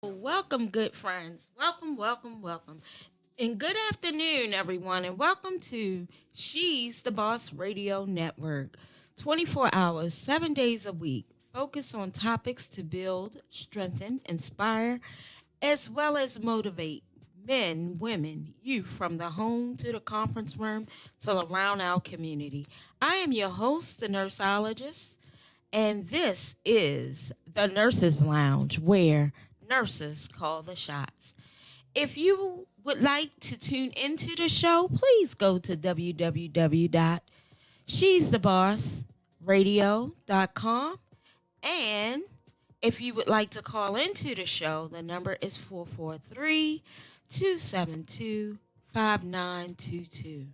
Welcome, good friends. Welcome. And good afternoon, everyone, and welcome to She's the Boss Radio Network. 24 hours, 7 days a week. Focus on topics to build, strengthen, inspire, as well as motivate men, women, youth from the home to the conference room to around our community. I am your host, the nurseologist, and this is the Nurses Lounge where nurses call the shots. If you would like to tune into the show, please go to www.she'sthebossradio.com. And if you would like to call into the show, the number is 443 272 5922.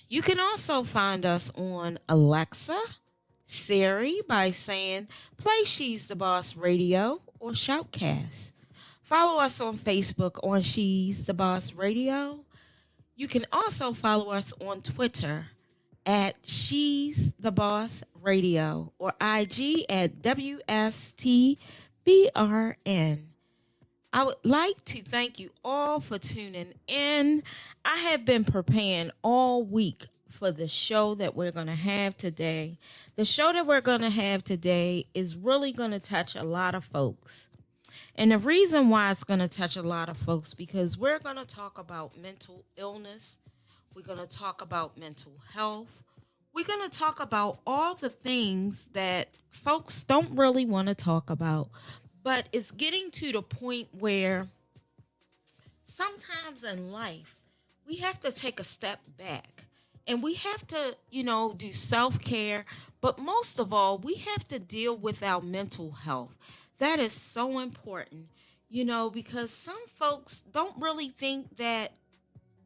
You can also find us on Alexa, Siri by saying play She's the Boss Radio or Shoutcast. Follow us on Facebook on She's the Boss Radio. You can also follow us on Twitter at She's the Boss Radio or IG at WSTBRN. I would like to thank you all for tuning in. I have been preparing all week for the show that we're going to have today. The show that we're going to have today is really going to touch a lot of folks. And the reason why it's going to touch a lot of folks because we're going to talk about mental illness. We're going to talk about mental health. We're going to talk about all the things that folks don't really want to talk about. But it's getting to the point where sometimes in life, we have to take a step back and we have to, do self care. But most of all, we have to deal with our mental health. That is so important, because some folks don't really think that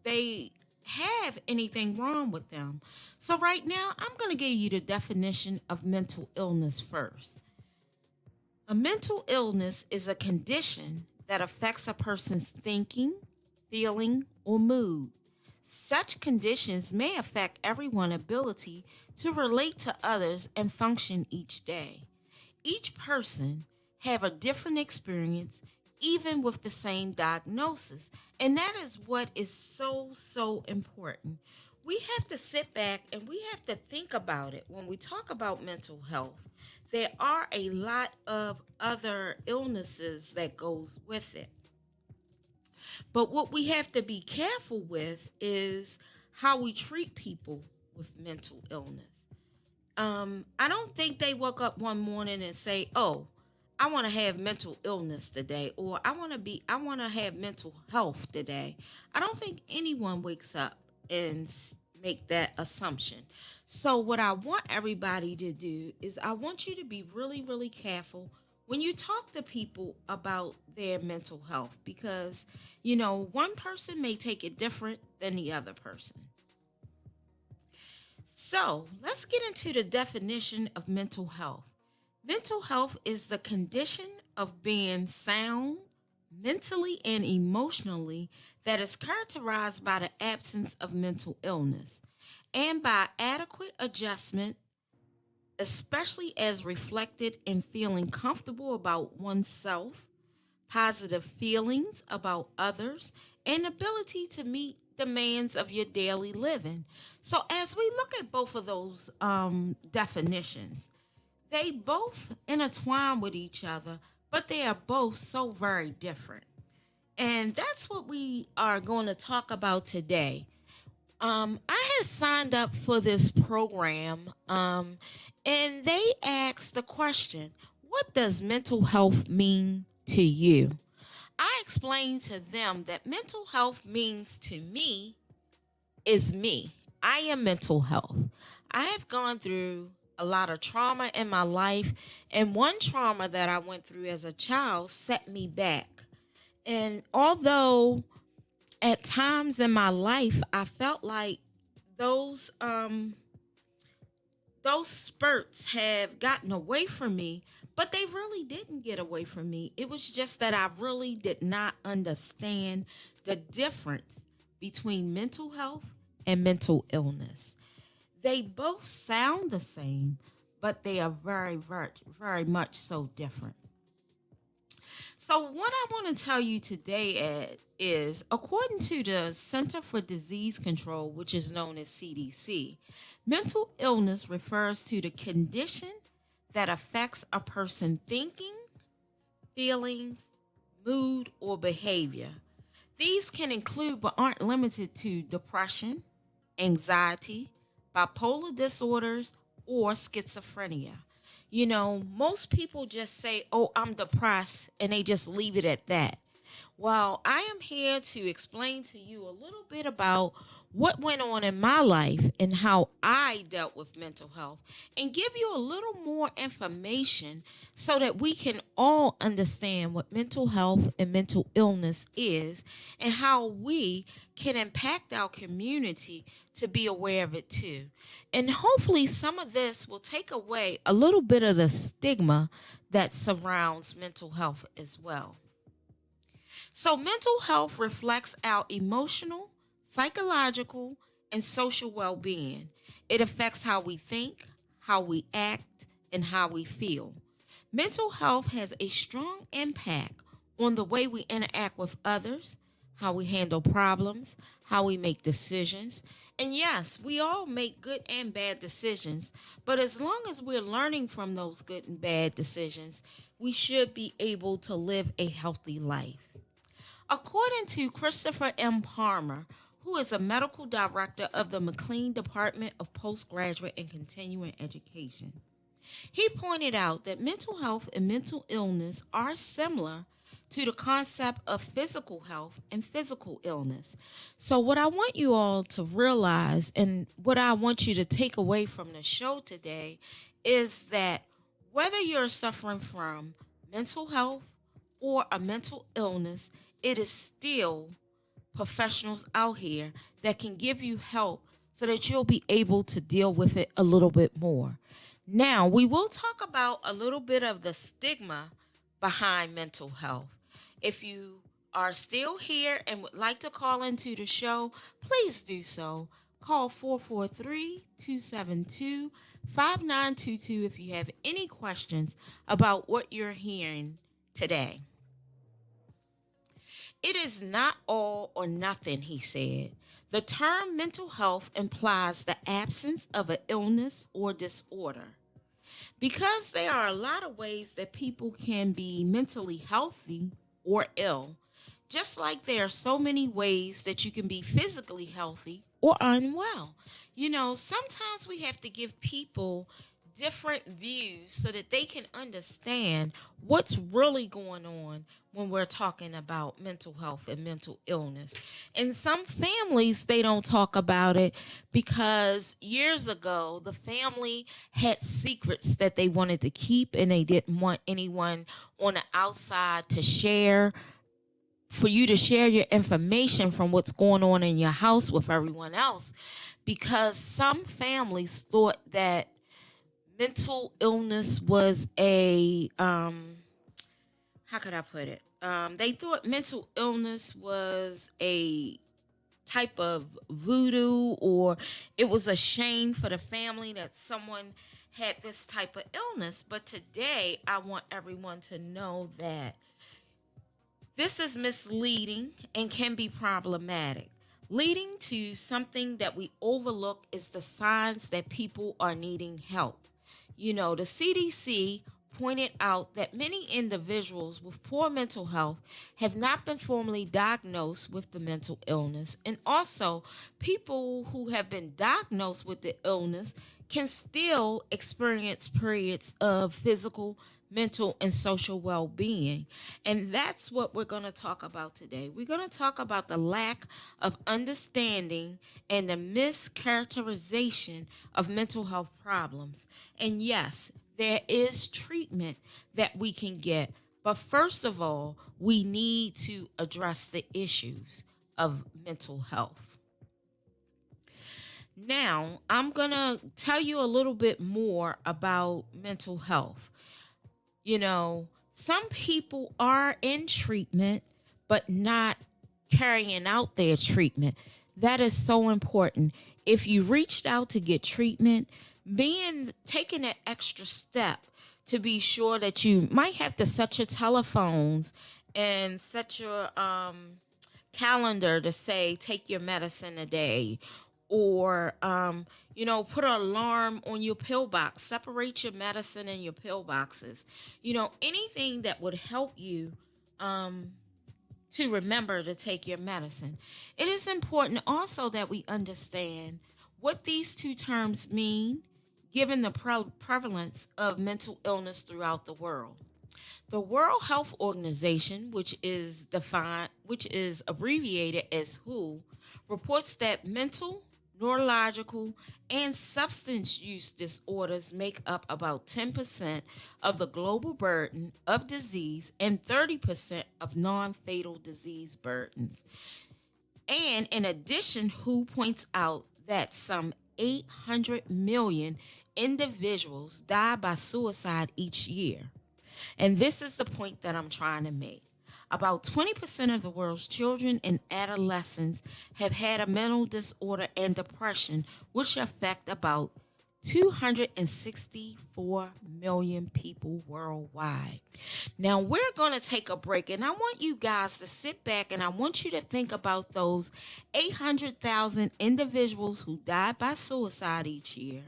they have anything wrong with them. So, right now, I'm going to give you the definition of mental illness first. A mental illness is a condition that affects a person's thinking, feeling, or mood. Such conditions may affect everyone's ability to relate to others and function each day. Each person have a different experience even with the same diagnosis, and that is what is so important. We have to sit back and we have to think about it when we talk about mental health. There are a lot of other illnesses that goes with it. But what we have to be careful with is how we treat people with mental illness. I don't think they woke up one morning and say, "Oh, I want to have mental illness today," or I want to have mental health today. I don't think anyone wakes up and make that assumption. So what I want everybody to do is I want you to be really careful when you talk to people about their mental health because one person may take it different than the other person. So let's get into the definition of mental health. Mental health is the condition of being sound mentally and emotionally that is characterized by the absence of mental illness and by adequate adjustment, especially as reflected in feeling comfortable about oneself, positive feelings about others, and ability to meet demands of your daily living. So, as we look at both of those definitions, they both intertwine with each other, but they are both so very different. And that's what we are going to talk about today. I have signed up for this program, and they asked the question, what does mental health mean to you? I explained to them that mental health means to me is me. I am mental health. I have gone through a lot of trauma in my life, and one trauma that I went through as a child set me back. And although at times in my life I felt like those um those spurts have gotten away from me, but they really didn't get away from me. It was just that I really did not understand the difference between mental health and mental illness. They both sound the same, but they are very much so different. So, what I want to tell you today, Ed, is according to the Center for Disease Control, which is known as CDC, mental illness refers to the condition that affects a person thinking, feelings, mood, or behavior. These can include but aren't limited to depression, anxiety, bipolar disorders, or schizophrenia. Most people just say, "Oh, I'm depressed," and they just leave it at that. Well, I am here to explain to you a little bit about what went on in my life and how I dealt with mental health, and give you a little more information so that we can all understand what mental health and mental illness is and how we can impact our community to be aware of it too. And hopefully, some of this will take away a little bit of the stigma that surrounds mental health as well. So, mental health reflects our emotional, psychological, and social well being. It affects how we think, how we act, and how we feel. Mental health has a strong impact on the way we interact with others, how we handle problems, how we make decisions. And yes, we all make good and bad decisions, but as long as we're learning from those good and bad decisions, we should be able to live a healthy life. According to Christopher M. Palmer, who is a medical director of the McLean Department of Postgraduate and Continuing Education, he pointed out that mental health and mental illness are similar to the concept of physical health and physical illness. So, what I want you all to realize and what I want you to take away from the show today is that whether you're suffering from mental health or a mental illness, it is still professionals out here that can give you help so that you'll be able to deal with it a little bit more. Now, we will talk about a little bit of the stigma behind mental health. If you are still here and would like to call into the show, please do so. Call 443-272-5922 if you have any questions about what you're hearing today. It is not all or nothing, he said. The term mental health implies the absence of an illness or disorder. Because there are a lot of ways that people can be mentally healthy or ill, just like there are so many ways that you can be physically healthy or unwell. Sometimes we have to give people different views so that they can understand what's really going on when we're talking about mental health and mental illness. In some families, they don't talk about it because years ago, the family had secrets that they wanted to keep and they didn't want anyone on the outside to share, for you to share your information from what's going on in your house with everyone else, because some families thought that mental illness was a how could I put it? They thought mental illness was a type of voodoo, or it was a shame for the family that someone had this type of illness. But today, I want everyone to know that this is misleading and can be problematic. Leading to something that we overlook is the signs that people are needing help. The CDC pointed out that many individuals with poor mental health have not been formally diagnosed with the mental illness. And also, people who have been diagnosed with the illness can still experience periods of physical, mental, and social well being. And that's what we're going to talk about today. We're going to talk about the lack of understanding and the mischaracterization of mental health problems. And yes, there is treatment that we can get. But first of all, we need to address the issues of mental health. Now, I'm going to tell you a little bit more about mental health. Some people are in treatment, but not carrying out their treatment. That is so important. If you reached out to get treatment, taking that extra step to be sure that you might have to set your telephones and set your calendar to say take your medicine a day, or put an alarm on your pill box, separate your medicine and your pill boxes, anything that would help you um, to remember to take your medicine. It is important also that we understand what these two terms mean given the prevalence of mental illness throughout the world. The World Health Organization, which is abbreviated as WHO, reports that mental, neurological, and substance use disorders make up about 10% of the global burden of disease and 30% of non-fatal disease burdens. And in addition, WHO points out that some 800 million individuals die by suicide each year. And this is the point that I'm trying to make. About 20% of the world's children and adolescents have had a mental disorder and depression, which affect about 264 million people worldwide. Now, we're going to take a break, and I want you guys to sit back and I want you to think about those 800,000 individuals who died by suicide each year.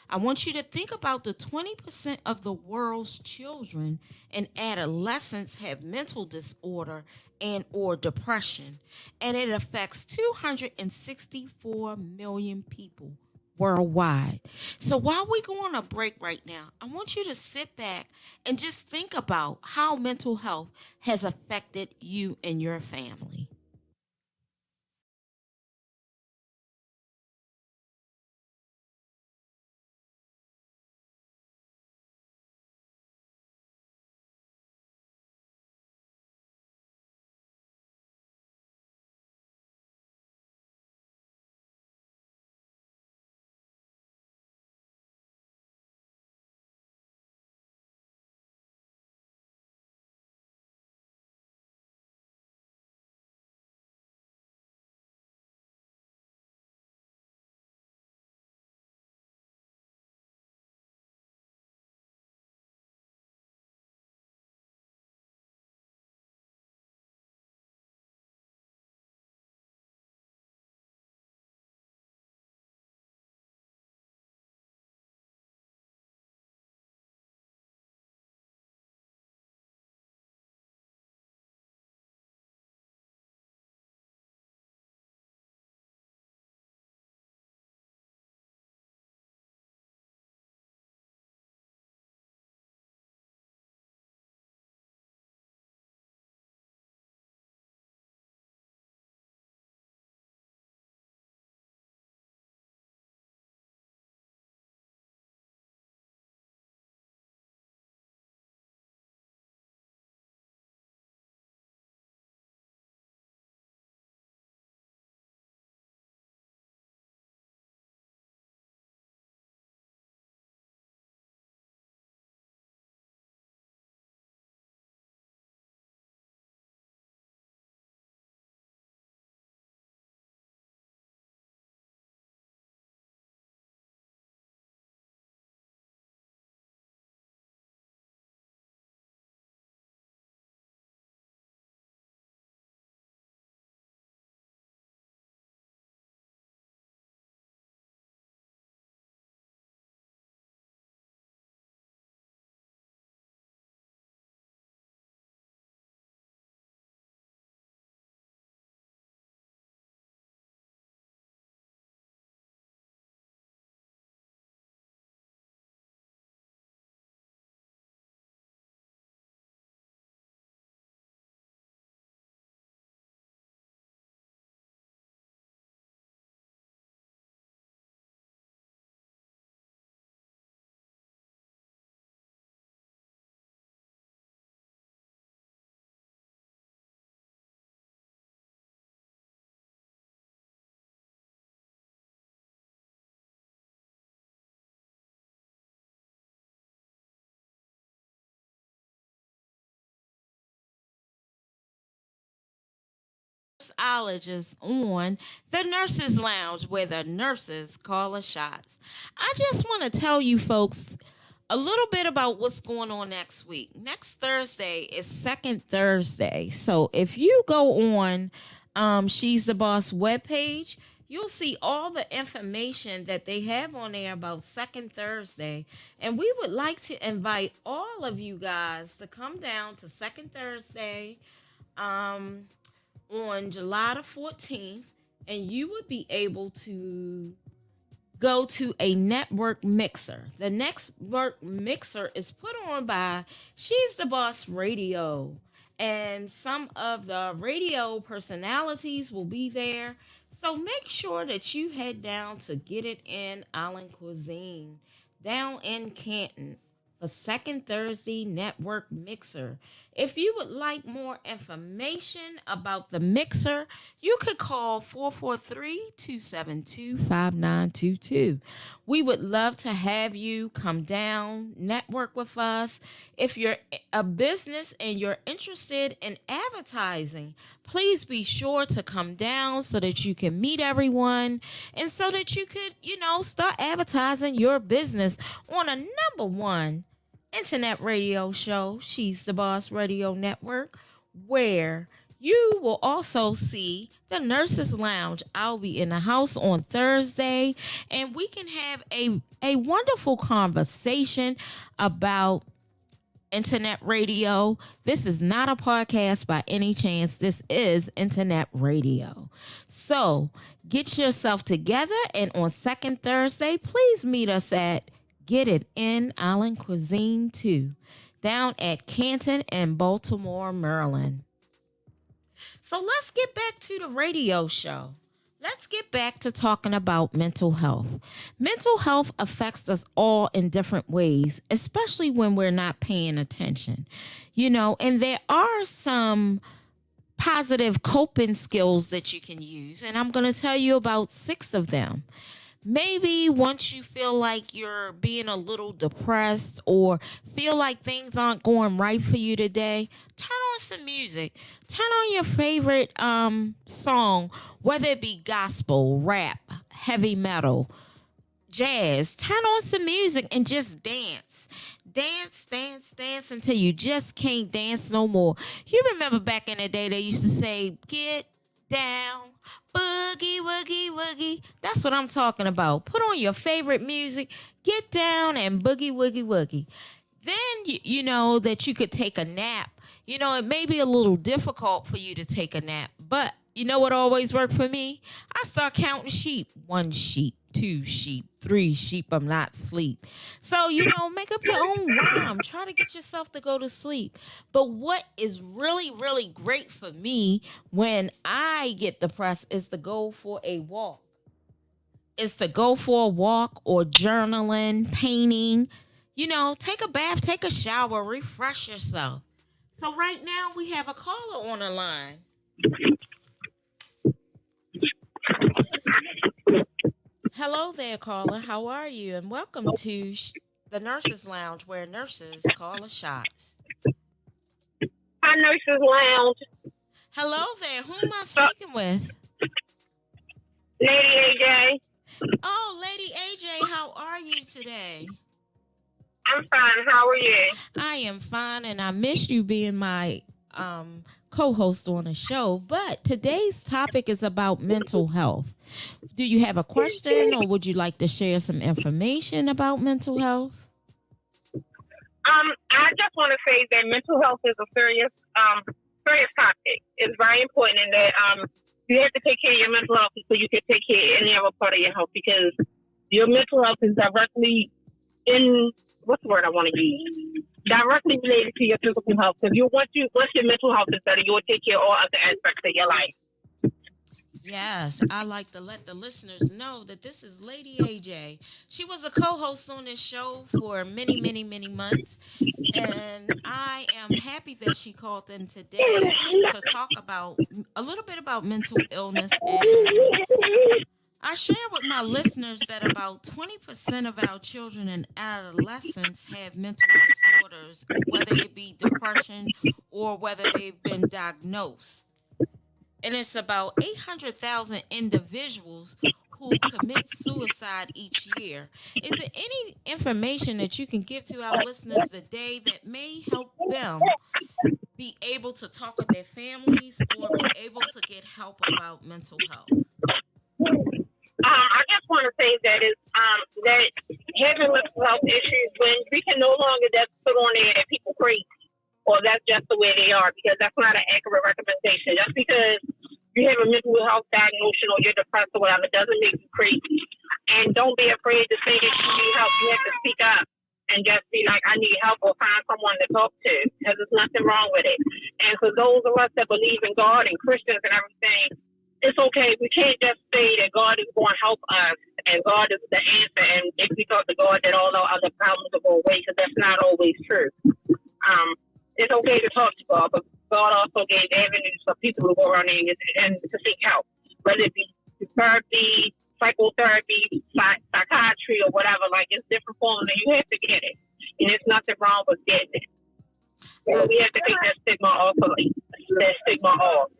I want you to think about the 20% of the world's children and adolescents have mental disorder and or depression, and it affects 264 million people worldwide. So while we go on a break right now, I want you to sit back and just think about how mental health has affected you and your family. Nurseologist on the Nurses Lounge where the nurses call the shots. I just want to tell you folks, A little bit about what's going on next week. Next Thursday is Second Thursday. So if you go on She's the Boss webpage, you'll see all the information that they have on there about Second Thursday. And we would like to invite all of you guys to come down to Second Thursday um, on July the 14th, and you would be able to go to a network mixer. The network mixer is put on by She's the Boss Radio. And some of the radio personalities will be there. So make sure that you head down to Get It In Island Cuisine down in Canton for Second Thursday Network Mixer. If you would like more information about the mixer, you could call 443-272-5922. We would love to have you come down, network with us. If you're a business and you're interested in advertising, please be sure to come down so that you can meet everyone and so that you could, start advertising your business on a number one internet radio show, She's the Boss Radio Network, where you will also see the Nurses Lounge. I'll be in the house on Thursday, and we can have a wonderful conversation about internet radio. This is not a podcast by any chance. This is internet radio. So get yourself together, and on Second Thursday, please meet us at Get It In Island Cuisine 2 down at Canton and Baltimore, Maryland. So let's get back to the radio show. Let's get back to talking about mental health. Mental health affects us all in different ways, especially when we're not paying attention. And there are some positive coping skills that you can use, and I'm going to tell you about 6 of them. Maybe once you feel like you're being a little depressed or feel like things aren't going right for you today, turn on some music. Turn on your favorite song, whether it be gospel, rap, heavy metal, jazz. Turn on some music and just dance. Dance, dance, dance until you just can't dance no more. You remember back in the day they used to say, get down, boogie, woogie, woogie. That's what I'm talking about. Put on your favorite music, get down and boogie, woogie, woogie. Then you know that you could take a nap. It may be a little difficult for you to take a nap, but you know what always worked for me? I start counting sheep. 1 sheep, 2 sheep, 3 sheep. I'm not asleep. So, make up your own rhyme. Try to get yourself to go to sleep. But what is really, really great for me when I get depressed is to go for a walk. Is to go for a walk or journaling, painting. Take a bath, take a shower, refresh yourself. So right now we have a caller on the line. Hello there, caller. How are you? And welcome to the Nurses Lounge, where nurses call the shots. Hi, Nurses Lounge. Hello there. Who am I speaking with? Lady AJ. Oh, Lady AJ, how are you today? I'm fine. How are you? I am fine, and I missed you being my co-host on the show. But today's topic is about mental health. Do you have a question, or would you like to share some information about mental health? I just want to say that mental health is a serious topic. It's very important in that you have to take care of your mental health so you can take care of any other part of your health, because your mental health is directly what's the word I want to use? Directly related to your physical health. Because once your mental health is better, you will take care of all other aspects of your life. Yes, I like to let the listeners know that this is Lady AJ. She was a co-host on this show for many, many, many months, and I am happy that she called in today to talk about a little bit about mental illness. And I share with my listeners that about 20% of our children and adolescents have mental disorders, whether it be depression or whether they've been diagnosed. And it's about 800,000 individuals who who commit suicide each year. Is there any information that you can give to our listeners today that may help them be able to talk with their families or be able to get help about mental health? I just want to say that is that having mental health issues when we can no longer just put on there that people crazy or that's just the way they are because that's not an accurate recommendation. Just because you have a mental health diagnosis or you're depressed or whatever doesn't make you crazy. And don't be afraid to say that you need help. You have to speak up and just be like, I need help or find someone to talk to because there's nothing wrong with it. And for those of us that believe in God and Christians and everything, it's okay. We can't just say that God is going to help us and God is the answer. And if we talk to God, that all our other problems will go away because that's not always true. It's okay to talk to God, but God also gave avenues for people to go around and to seek help, whether it be therapy, psychotherapy, psychiatry, or whatever. Like, it's different forms, and you have to get it. And there's nothing wrong with getting it. So we have to take that stigma off of it. That stigma off.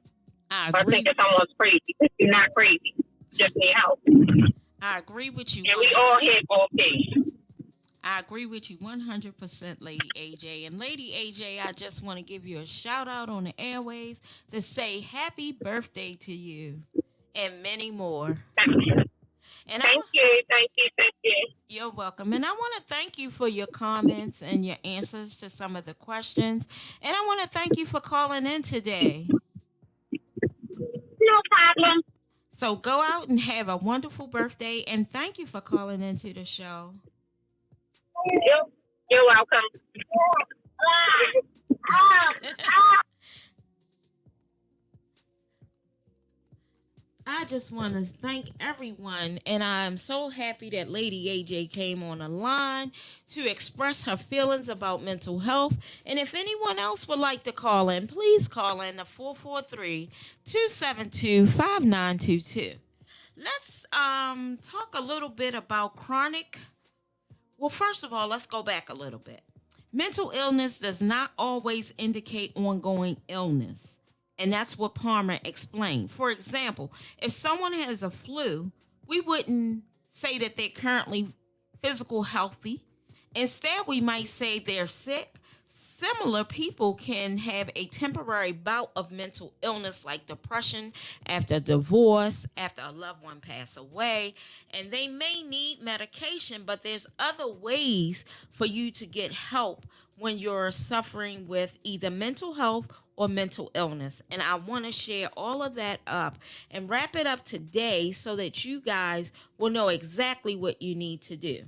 I think if someone's crazy, you're not crazy. You just need help. I agree with you. And we all have all things. I agree with you 100%, Lady AJ. And Lady AJ, I just want to give you a shout out on the airwaves to say happy birthday to you and many more. Thank you. And thank you. You're welcome. And I want to thank you for your comments and your answers to some of the questions. And I want to thank you for calling in today. No problem. So go out and have a wonderful birthday. And thank you for calling into the show. You're welcome. I just want to thank everyone, and I'm so happy that Lady AJ came on the line to express her feelings about mental health. And if anyone else would like to call in, please call in to 443-272-5922. Let's talk a little bit about chronic. Well, first of all, let's go back a little bit. Mental illness does not always indicate ongoing illness. And that's what Palmer explained. For example, if someone has a flu, we wouldn't say that they're currently physical healthy. Instead, we might say they're sick. Similar people can have a temporary bout of mental illness like depression after divorce, after a loved one pass away, and they may need medication, but there's other ways for you to get help when you're suffering with either mental health or mental illness. And I want to share all of that up and wrap it up today so that you guys will know exactly what you need to do.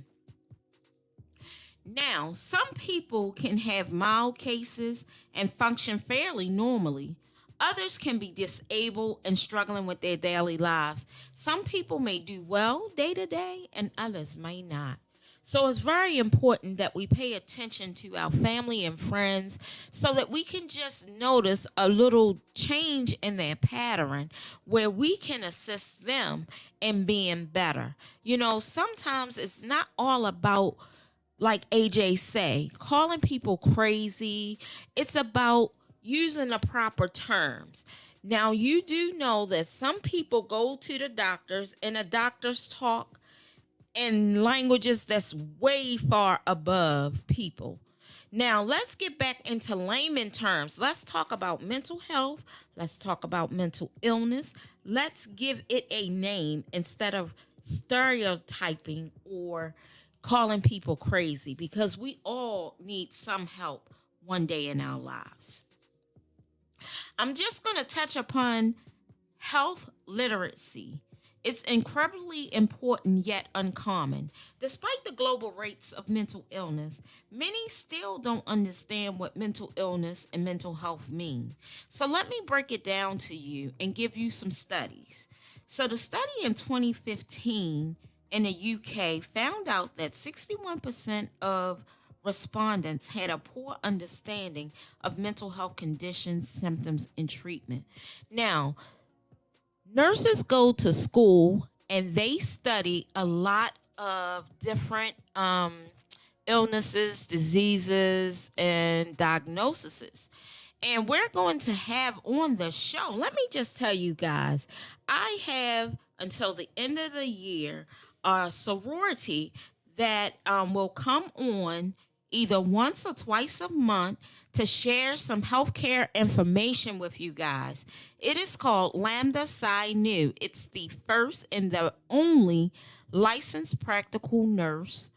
Now, some people can have mild cases and function fairly normally. Others can be disabled and struggling with their daily lives. Some people may do well day to day and others may not. So it's very important that we pay attention to our family and friends so that we can just notice a little change in their pattern where we can assist them in being better. You know, sometimes it's not all about, like AJ say, calling people crazy. It's about using the proper terms. Now, you do know that some people go to the doctors and the doctors talk in languages that's way far above people. Now, let's get back into layman terms. Let's talk about mental health. Let's talk about mental illness. Let's give it a name instead of stereotyping or calling people crazy, because we all need some help one day in our lives. I'm just going to touch upon health literacy. It's incredibly important yet uncommon. Despite the global rates of mental illness, many still don't understand what mental illness and mental health mean. So let me break it down to you and give you some studies. So the study in 2015 in the UK found out that 61% of respondents had a poor understanding of mental health conditions, symptoms, and treatment. Now, nurses go to school and they study a lot of different illnesses, diseases, and diagnoses. And we're going to have on the show. Let me just tell you guys, I have until the end of the year a sorority that will come on either once or twice a month to share some healthcare information with you guys. It is called Lambda Psi Nu. It's the first and the only licensed practical nurse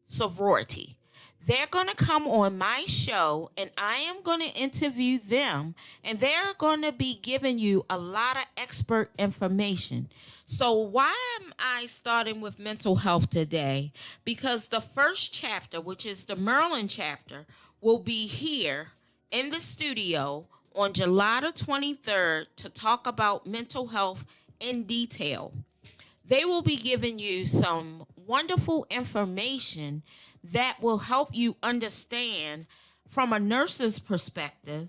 sorority. They're going to come on my show and I am going to interview them, and they're going to be giving you a lot of expert information. So, why am I starting with mental health today? Because the first chapter, which is the Maryland chapter, will be here in the studio on July the 23rd to talk about mental health in detail. They will be giving you some wonderful information that will help you understand from a nurse's perspective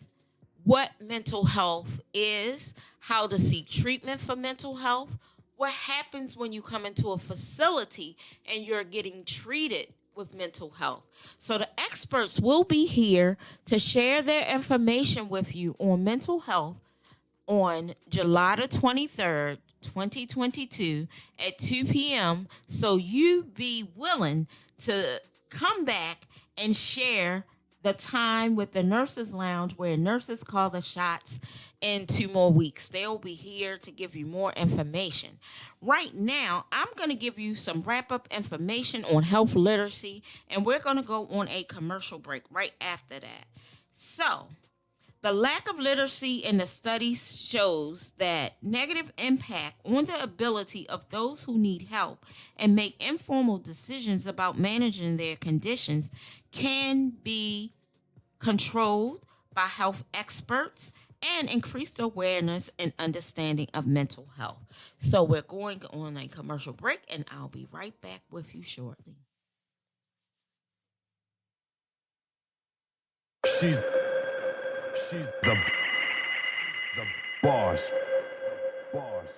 what mental health is, how to seek treatment for mental health, what happens when you come into a facility and you're getting treated with mental health. So the experts will be here to share their information with you on mental health on July the 23rd, 2022 at 2 p.m. So you be willing to come back and share the time with the Nurses Lounge where nurses call the shots in 2 more weeks. They'll be here to give you more information. Right now, I'm going to give you some wrap up information on health literacy, and we're going to go on a commercial break right after that. So, the lack of literacy in the studies shows that negative impact on the ability of those who need help and make informal decisions about managing their conditions can be controlled by health experts and increased awareness and understanding of mental health. So we're going on a commercial break and I'll be right back with you shortly. She's the boss.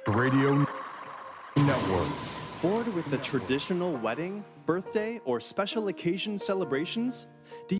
Radio Network. Bored with the traditional wedding, birthday, or special occasion celebrations? Do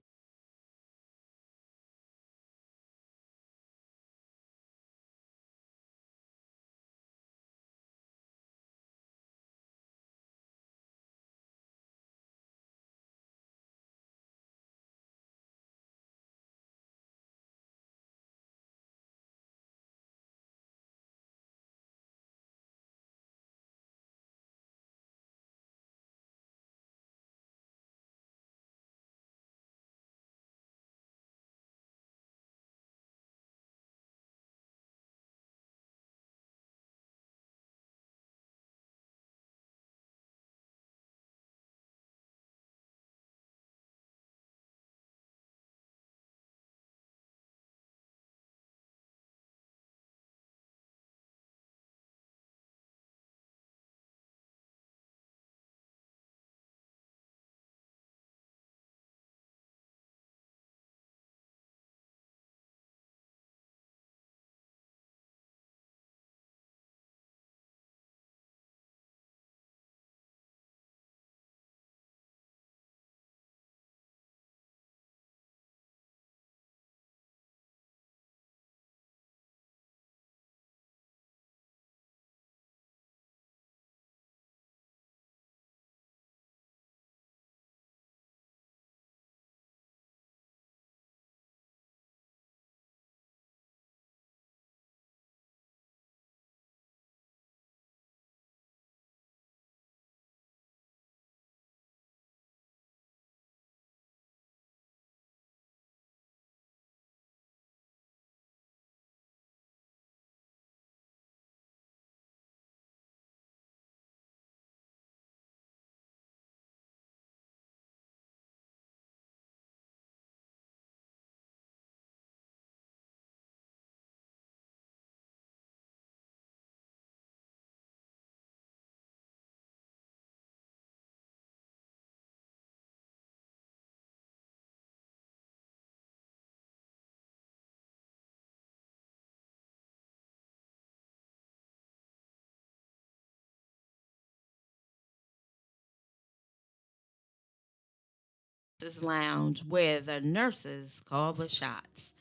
Lounge where the nurses call the shots.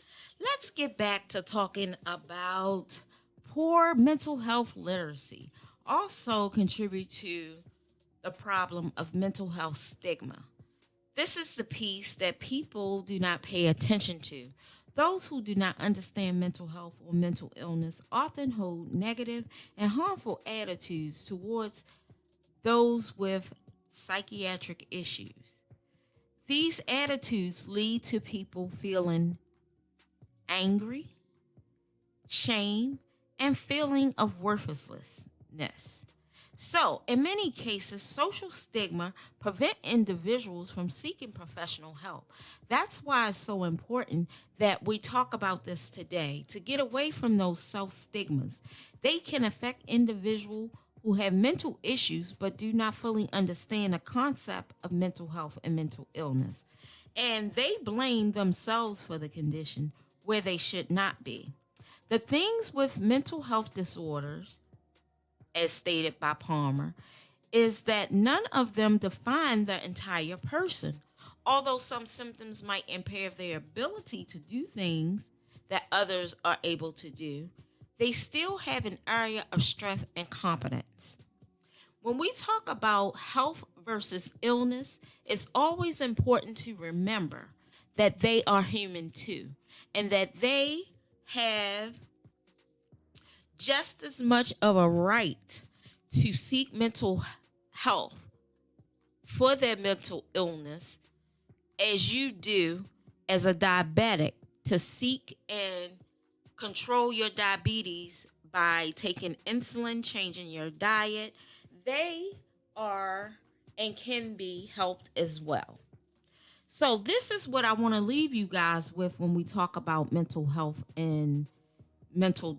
let's get back to talking about poor mental health literacy. Also contribute to the problem of mental health stigma. This is the piece that people do not pay attention to. Those who do not understand mental health or mental illness often hold negative and harmful attitudes towards those with psychiatric issues. These attitudes lead to people feeling angry, shame, and feeling of worthlessness. So, in many cases, social stigma prevent individuals from seeking professional help. That's why it's so important that we talk about this today to get away from those self stigmas. They can affect individuals who have mental issues but do not fully understand the concept of mental health and mental illness. And they blame themselves for the condition where they should not be. The things with mental health disorders, as stated by Palmer, is that none of them define the entire person. Although some symptoms might impair their ability to do things that others are able to do, they still have an area of strength and competence. When we talk about health versus illness, it's always important to remember that they are human too, and that they have just as much of a right to seek mental health for their mental illness as you do as a diabetic to seek and control your diabetes by taking insulin, changing your diet. They are and can be helped as well. So, this is what I want to leave you guys with when we talk about mental health and mental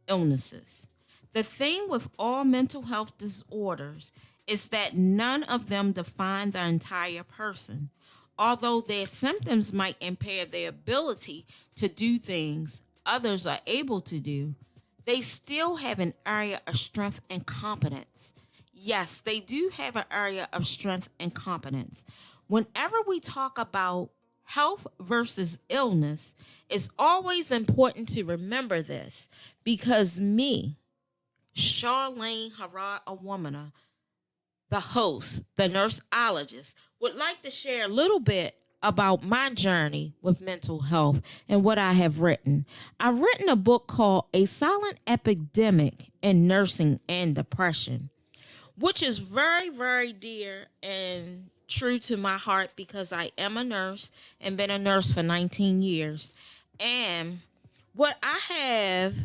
illnesses. The thing with all mental health disorders is that none of them define the entire person. Although their symptoms might impair their ability to do things others are able to do, they still have an area of strength and competence. Yes, they do have an area of strength and competence. Whenever we talk about health versus illness, it's always important to remember this because me, Charlene Harad Awamana, the host, the nurseologist, would like to share a little bit about my journey with mental health and what I have written. I've written a book called A Silent Epidemic in Nursing and Depression, which is very, very dear and true to my heart because I am a nurse and been a nurse for 19 years. And what I have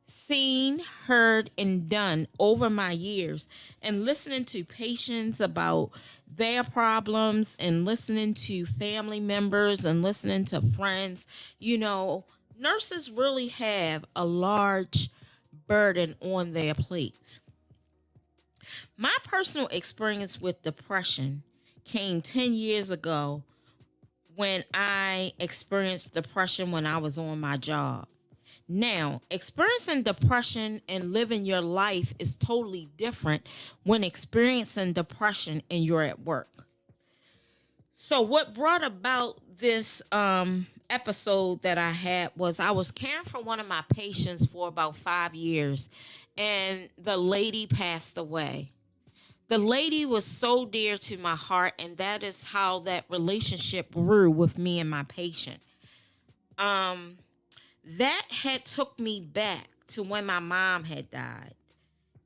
seen, heard, and done over my years, and listening to patients about their problems, and listening to family members, and listening to friends, nurses really have a large burden on their plates. My personal experience with depression came 10 years ago when I experienced depression when I was on my job. Now, experiencing depression and living your life is totally different when experiencing depression and you're at work. So, what brought about this episode that I had was I was caring for one of my patients for about 5 years, and the lady passed away. The lady was so dear to my heart, and that is how that relationship grew with me and my patient. That had took me back to when my mom had died.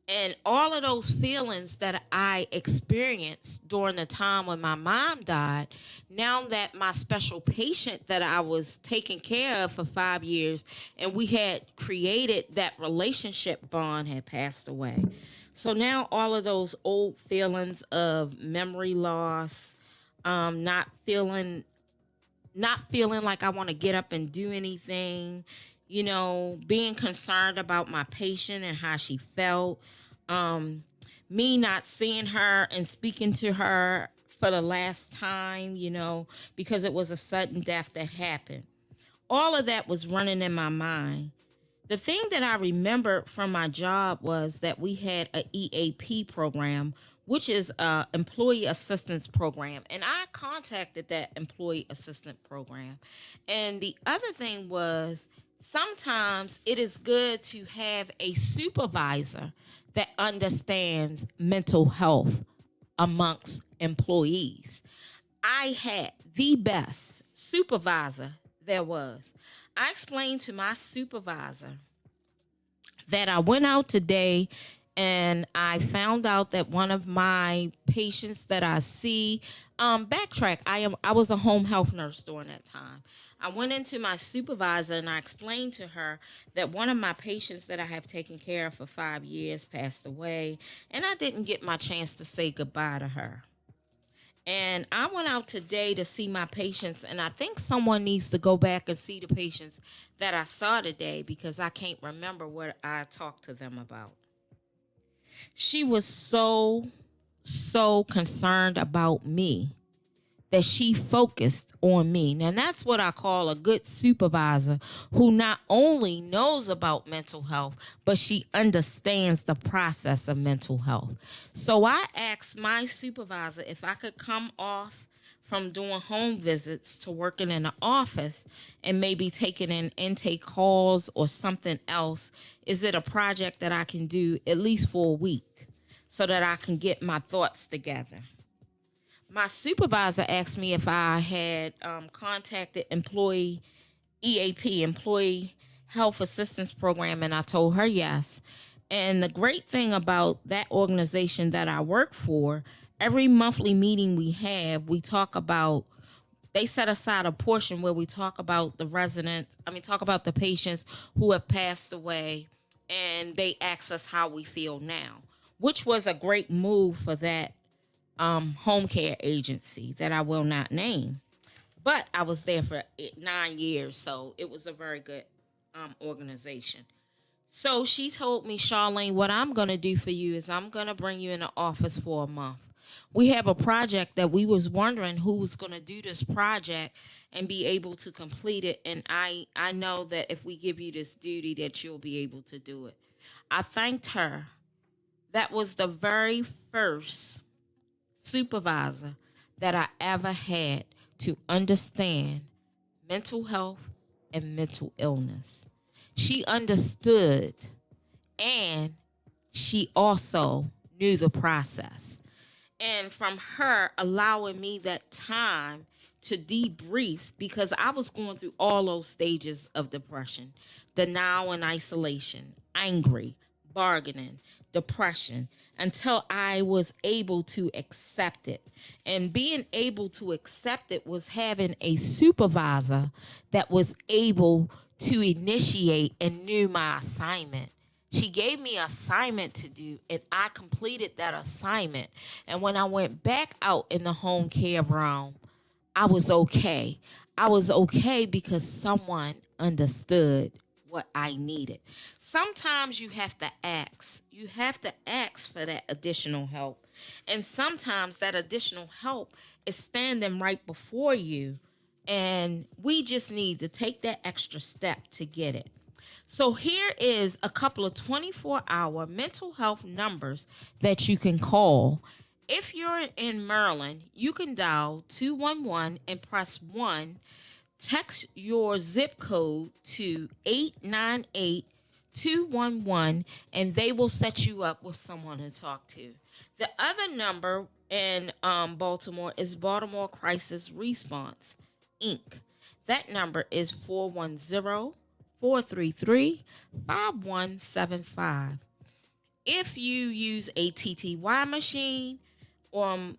And all of those feelings that I experienced during the time when my mom died, now that my special patient that I was taking care of for 5 years and we had created that relationship bond had passed away. So now all of those old feelings of memory loss, not feeling like I want to get up and do anything, being concerned about my patient and how she felt, me not seeing her and speaking to her for the last time, because it was a sudden death that happened. All of that was running in my mind. The thing that I remembered from my job was that we had a EAP program, which is a employee assistance program. And I contacted that employee assistance program. And the other thing was sometimes it is good to have a supervisor that understands mental health amongst employees. I had the best supervisor there was. I explained to my supervisor that I went out today and I found out that one of my patients that I see, backtrack, I was a home health nurse during that time. I went into my supervisor and I explained to her that one of my patients that I have taken care of for 5 years passed away, and I didn't get my chance to say goodbye to her. And I went out today to see my patients, and I think someone needs to go back and see the patients that I saw today because I can't remember what I talked to them about. She was so concerned about me that she focused on me. Now, that's what I call a good supervisor who not only knows about mental health, but she understands the process of mental health. So I asked my supervisor if I could come off from doing home visits to working in the office and maybe taking in intake calls or something else. Is it a project that I can do at least for a week so that I can get my thoughts together? My supervisor asked me if I had contacted employee EAP, Employee Health Assistance Program, and I told her yes. And the great thing about that organization that I work for, every monthly meeting we have, we talk about, they set aside a portion where we talk about talk about the patients who have passed away, and they ask us how we feel now, which was a great move for that home care agency that I will not name. But I was there for 9 years, so it was a very good organization. So she told me, Charlene, what I'm going to do for you is I'm going to bring you in the office for a month. We have a project that we was wondering who was going to do this project and be able to complete it. And I know that if we give you this duty that you'll be able to do it. I thanked her. That was the very first supervisor that I ever had to understand mental health and mental illness. She understood, and she also knew the process. And from her allowing me that time to debrief, because I was going through all those stages of depression, denial and isolation, angry, bargaining, depression, until I was able to accept it. And being able to accept it was having a supervisor that was able to initiate and knew my assignment. She gave me an assignment to do, and I completed that assignment. And when I went back out in the home care realm, I was okay. I was okay because someone understood what I needed. Sometimes you have to ask. You have to ask for that additional help. And sometimes that additional help is standing right before you. And we just need to take that extra step to get it. So here is a couple of 24-hour mental health numbers that you can call. If you're in Maryland, you can dial 211 and press 1. Text your zip code to 898-211, and they will set you up with someone to talk to. The other number in Baltimore is Baltimore Crisis Response, Inc. That number is 410-433-5175. If you use a TTY machine,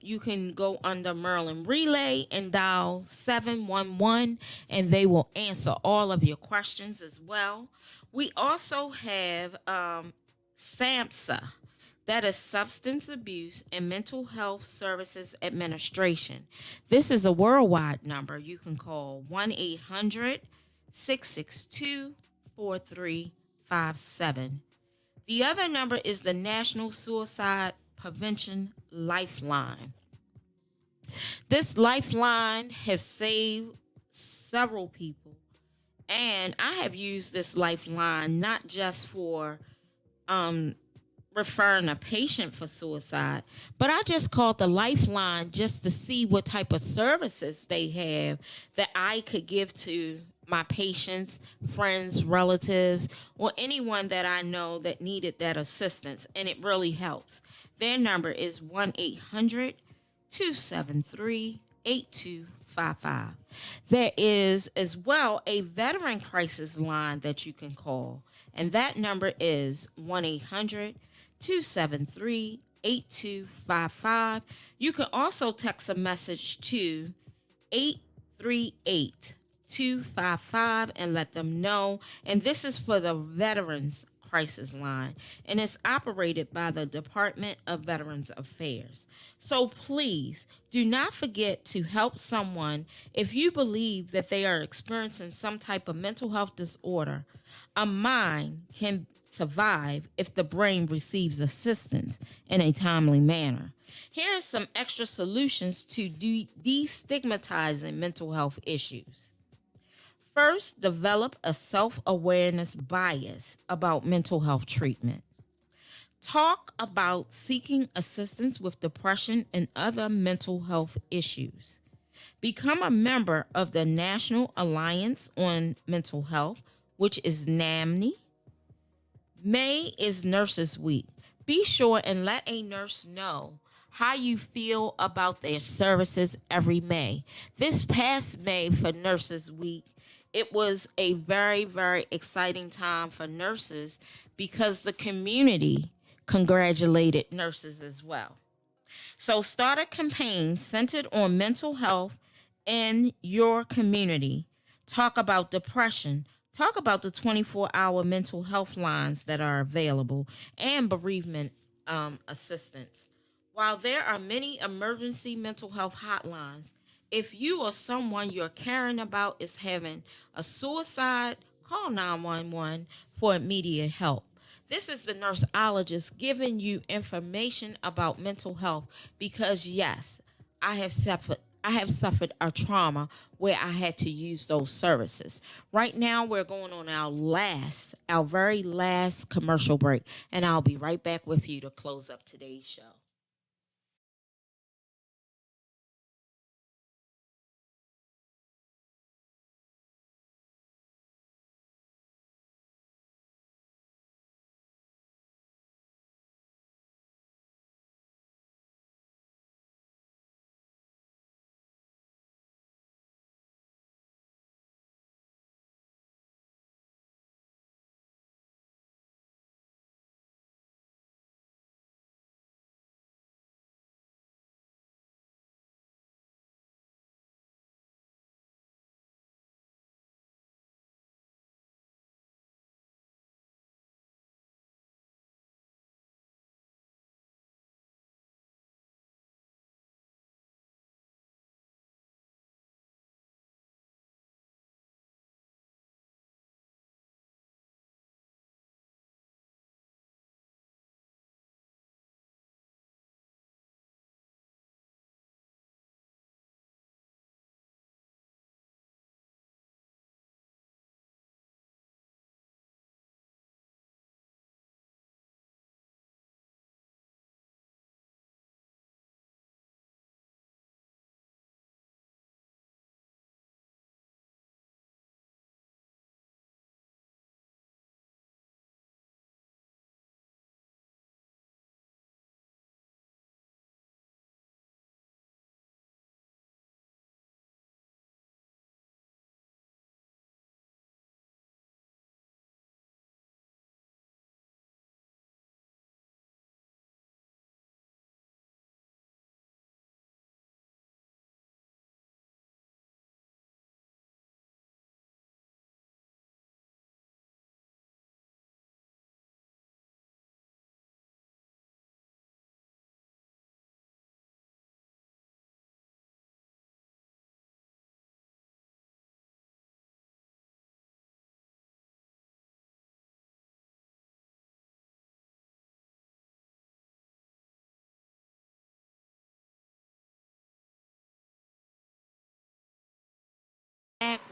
you can go under Maryland Relay and dial 711, and they will answer all of your questions as well. We also have SAMHSA, that is Substance Abuse and Mental Health Services Administration. This is a worldwide number. You can call 1-800-662-4357. The other number is the National Suicide Prevention Lifeline. This lifeline has saved several people, and I have used this lifeline not just for referring a patient for suicide, but I just called the Lifeline just to see what type of services they have that I could give to my patients, friends, relatives, or anyone that I know that needed that assistance. And it really helps. Their number is 1-800-273-8255. There is as well a veteran crisis line that you can call, and that number is 1-800-273-8255. You can also text a message to 838-255 and let them know. And this is for the Veterans Crisis Line, and it's operated by the Department of Veterans Affairs. So please do not forget to help someone if you believe that they are experiencing some type of mental health disorder. A mind can survive if the brain receives assistance in a timely manner. Here are some extra solutions to destigmatizing mental health issues. First, develop a self awareness bias about mental health treatment. Talk about seeking assistance with depression and other mental health issues. Become a member of the National Alliance on Mental Health, which is NAMNE. May is Nurses Week. Be sure and let a nurse know how you feel about their services every May. This past May for Nurses Week, it was a very, very exciting time for nurses because the community congratulated nurses as well. So start a campaign centered on mental health in your community. Talk about depression. Talk about the 24-hour mental health lines that are available and bereavement assistance. While there are many emergency mental health hotlines, if you or someone you're caring about is having a suicide, call 911 for immediate help. This is the nurseologist giving you information about mental health because yes, I have suffered a trauma where I had to use those services. Right now we're going on our very last commercial break, and I'll be right back with you to close up today's show.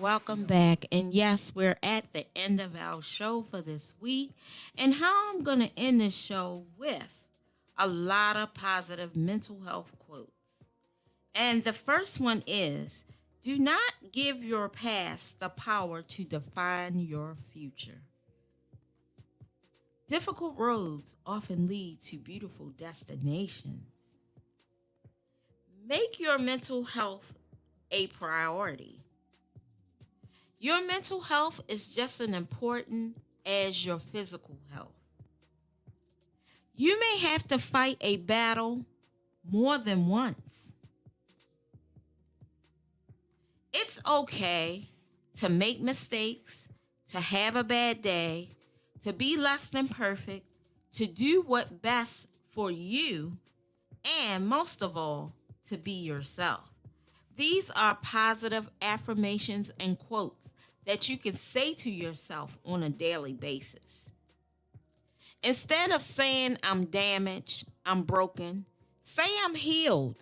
Welcome back. And yes, we're at the end of our show for this week. And how I'm going to end this show with a lot of positive mental health quotes. And the first one is, do not give your past the power to define your future. Difficult roads often lead to beautiful destinations. Make your mental health a priority. Your mental health is just as important as your physical health. You may have to fight a battle more than once. It's okay to make mistakes, to have a bad day, to be less than perfect, to do what's best for you, and most of all, to be yourself. These are positive affirmations and quotes that you can say to yourself on a daily basis. Instead of saying I'm damaged, I'm broken, say I'm healed.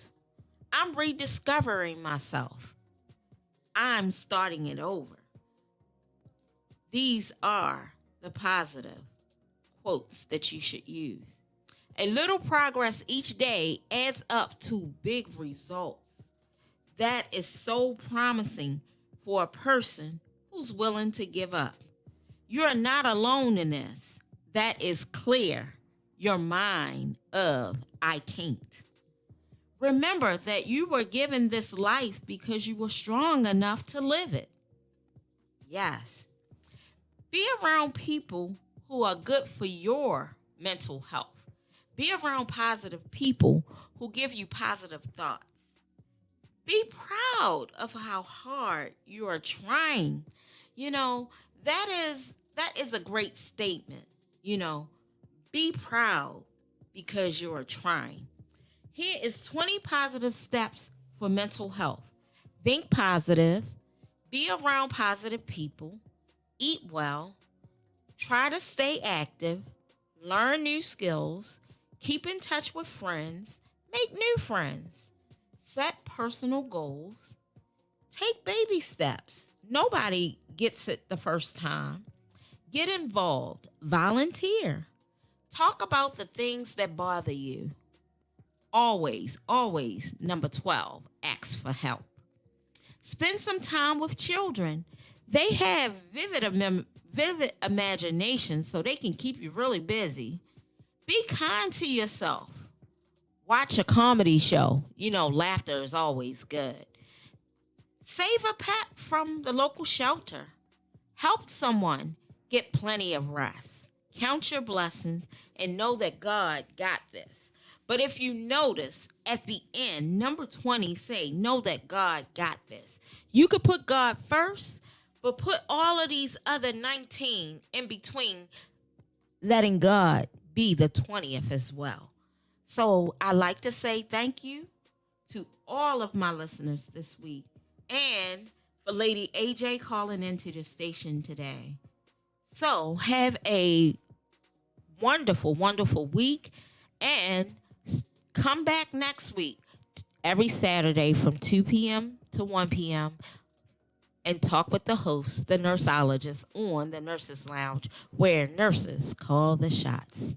I'm rediscovering myself. I'm starting it over. These are the positive quotes that you should use. A little progress each day adds up to big results. That is so promising for a person who's willing to give up. You're not alone in this. That is clear. Your mind of I can't. Remember that you were given this life because you were strong enough to live it. Yes. Be around people who are good for your mental health. Be around positive people who give you positive thoughts. Be proud of how hard you are trying. That is a great statement. Be proud because you are trying. Here is 20 positive steps for mental health. Think positive, be around positive people, eat well, try to stay active, learn new skills, keep in touch with friends, make new friends, set personal goals, take baby steps. Nobody gets it the first time. Get involved, volunteer, talk about the things that bother you. Always, number 12, ask for help. Spend some time with children. They have vivid imagination, so they can keep you really busy. Be kind to yourself. Watch a comedy show. Laughter is always good. Save a pet from the local shelter. Help someone get plenty of rest. Count your blessings and know that God got this. But if you notice at the end, number 20 say, know that God got this. You could put God first, but put all of these other 19 in between, letting God be the 20th as well. So I like to say thank you to all of my listeners this week, and for Lady AJ calling into the station today. So have a wonderful, wonderful week, and come back next week every Saturday from 2 p.m. to 1 p.m. and talk with the host, the nurseologist, on the Nurses Lounge, where nurses call the shots.